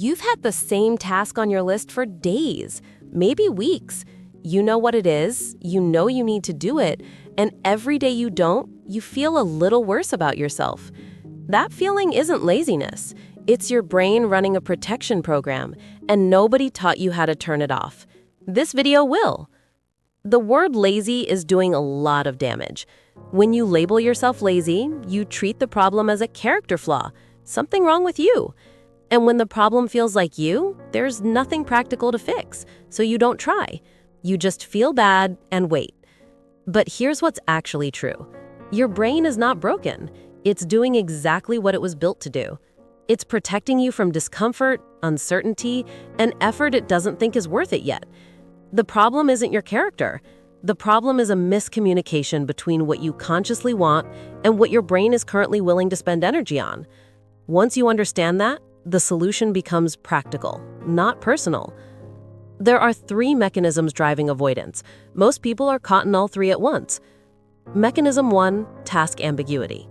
You've had the same task on your list for days, maybe weeks. You know what it is, you know you need to do it, and every day you don't, you feel a little worse about yourself. That feeling isn't laziness. It's your brain running a protection program, and nobody taught you how to turn it off. This video will. The word lazy is doing a lot of damage. When you label yourself lazy, you treat the problem as a character flaw, something wrong with you. And when the problem feels like you, there's nothing practical to fix, so you don't try. You just feel bad and wait. But here's what's actually true. Your brain is not broken. It's doing exactly what it was built to do. It's protecting you from discomfort, uncertainty, and effort it doesn't think is worth it yet. The problem isn't your character. The problem is a miscommunication between what you consciously want and what your brain is currently willing to spend energy on. Once you understand that, the solution becomes practical, not personal. There are 3 mechanisms driving avoidance. Most people are caught in all 3 at once. Mechanism 1, task ambiguity.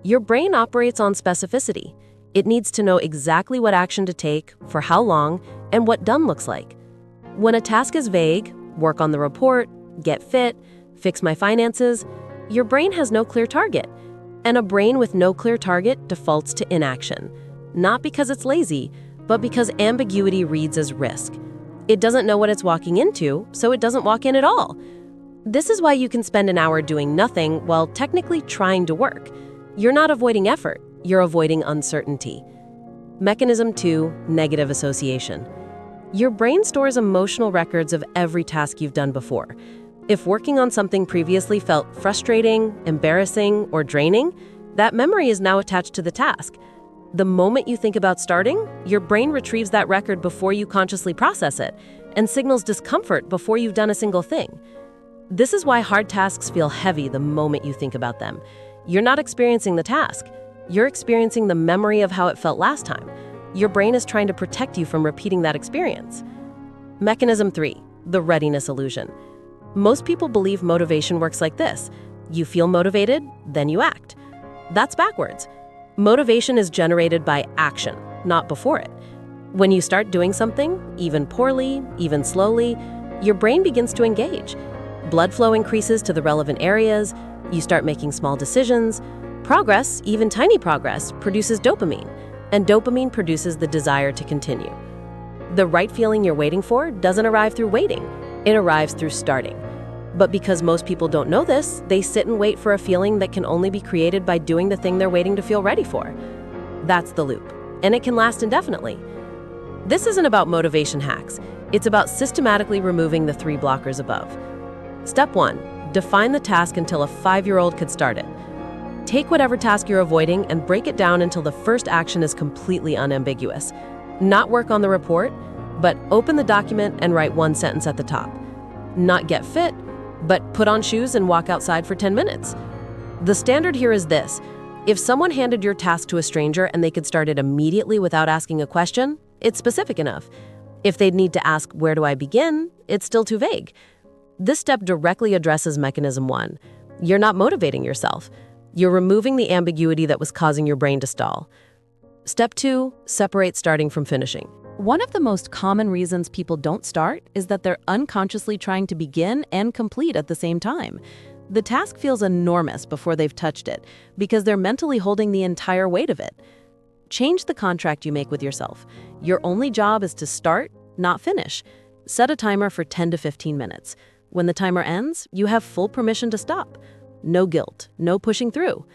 Your brain operates on specificity. It needs to know exactly what action to take, for how long, and what done looks like. When a task is vague, work on the report, get fit, fix my finances, your brain has no clear target. And a brain with no clear target defaults to inaction. Not because it's lazy, but because ambiguity reads as risk. It doesn't know what it's walking into, so it doesn't walk in at all. This is why you can spend an hour doing nothing while technically trying to work. You're not avoiding effort, you're avoiding uncertainty. Mechanism 2, negative association. Your brain stores emotional records of every task you've done before. If working on something previously felt frustrating, embarrassing, or draining, that memory is now attached to the task. The moment you think about starting, your brain retrieves that record before you consciously process it, and signals discomfort before you've done a single thing. This is why hard tasks feel heavy the moment you think about them. You're not experiencing the task. You're experiencing the memory of how it felt last time. Your brain is trying to protect you from repeating that experience. Mechanism 3, the readiness illusion. Most people believe motivation works like this. You feel motivated, then you act. That's backwards. Motivation is generated by action, not before it. When you start doing something, even poorly, even slowly, your brain begins to engage. Blood flow increases to the relevant areas, you start making small decisions. Progress, even tiny progress, produces dopamine, and dopamine produces the desire to continue. The right feeling you're waiting for doesn't arrive through waiting, it arrives through starting. But because most people don't know this, they sit and wait for a feeling that can only be created by doing the thing they're waiting to feel ready for. That's the loop, and it can last indefinitely. This isn't about motivation hacks. It's about systematically removing the 3 blockers above. Step 1, define the task until a 5-year-old could start it. Take whatever task you're avoiding and break it down until the first action is completely unambiguous. Not work on the report, but open the document and write 1 sentence at the top. Not get fit, but put on shoes and walk outside for 10 minutes. The standard here is this. If someone handed your task to a stranger and they could start it immediately without asking a question, it's specific enough. If they'd need to ask, "Where do I begin?" it's still too vague. This step directly addresses mechanism 1. You're not motivating yourself. You're removing the ambiguity that was causing your brain to stall. Step 2, separate starting from finishing. One of the most common reasons people don't start is that they're unconsciously trying to begin and complete at the same time. The task feels enormous before they've touched it because they're mentally holding the entire weight of it. Change the contract you make with yourself. Your only job is to start, not finish. Set a timer for 10 to 15 minutes. When the timer ends, you have full permission to stop. No guilt, no pushing through.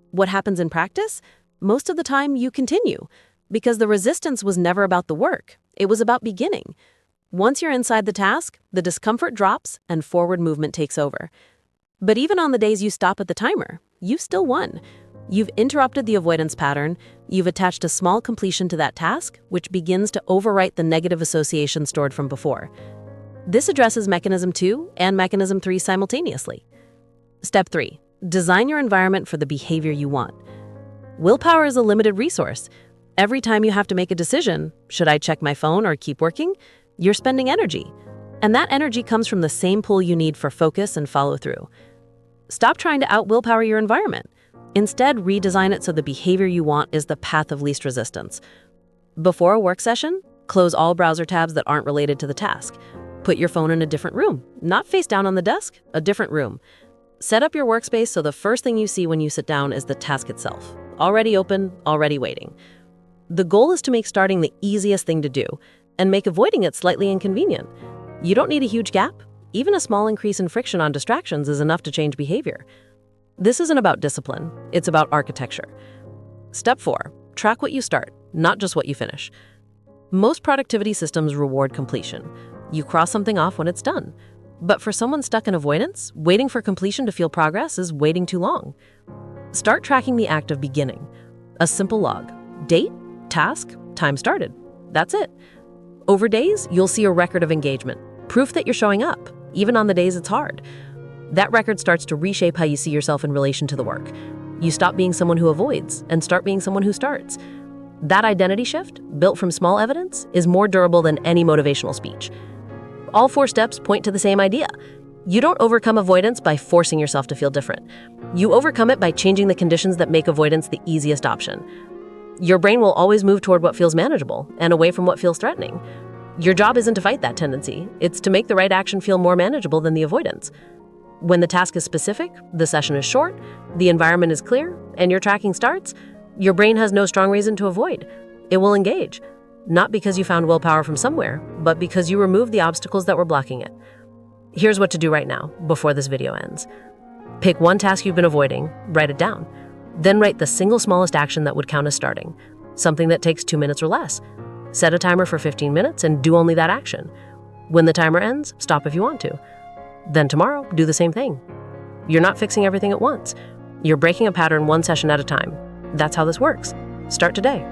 What happens in practice? Most of the time, you continue. Because the resistance was never about the work, it was about beginning. Once you're inside the task, the discomfort drops and forward movement takes over. But even on the days you stop at the timer, you've still won. You've interrupted the avoidance pattern, you've attached a small completion to that task, which begins to overwrite the negative association stored from before. This addresses mechanism 2 and mechanism 3 simultaneously. Step 3, design your environment for the behavior you want. Willpower is a limited resource. Every time you have to make a decision, should I check my phone or keep working? You're spending energy. And that energy comes from the same pool you need for focus and follow through. Stop trying to out-willpower your environment. Instead, redesign it so the behavior you want is the path of least resistance. Before a work session, close all browser tabs that aren't related to the task. Put your phone in a different room, not face down on the desk, a different room. Set up your workspace so the first thing you see when you sit down is the task itself. Already open, already waiting. The goal is to make starting the easiest thing to do and make avoiding it slightly inconvenient. You don't need a huge gap. Even a small increase in friction on distractions is enough to change behavior. This isn't about discipline, it's about architecture. Step 4, track what you start, not just what you finish. Most productivity systems reward completion. You cross something off when it's done. But for someone stuck in avoidance, waiting for completion to feel progress is waiting too long. Start tracking the act of beginning. A simple log. Date, task, time started. That's it. Over days, you'll see a record of engagement. Proof that you're showing up, even on the days it's hard. That record starts to reshape how you see yourself in relation to the work. You stop being someone who avoids and start being someone who starts. That identity shift, built from small evidence, is more durable than any motivational speech. All 4 steps point to the same idea. You don't overcome avoidance by forcing yourself to feel different. You overcome it by changing the conditions that make avoidance the easiest option. Your brain will always move toward what feels manageable and away from what feels threatening. Your job isn't to fight that tendency, it's to make the right action feel more manageable than the avoidance. When the task is specific, the session is short, the environment is clear, and your tracking starts, your brain has no strong reason to avoid. It will engage. Not because you found willpower from somewhere, but because you removed the obstacles that were blocking it. Here's what to do right now, before this video ends. Pick one task you've been avoiding, write it down. Then write the single smallest action that would count as starting, something that takes 2 minutes or less. Set a timer for 15 minutes and do only that action. When the timer ends, stop if you want to. Then tomorrow, do the same thing. You're not fixing everything at once. You're breaking a pattern one session at a time. That's how this works. Start today.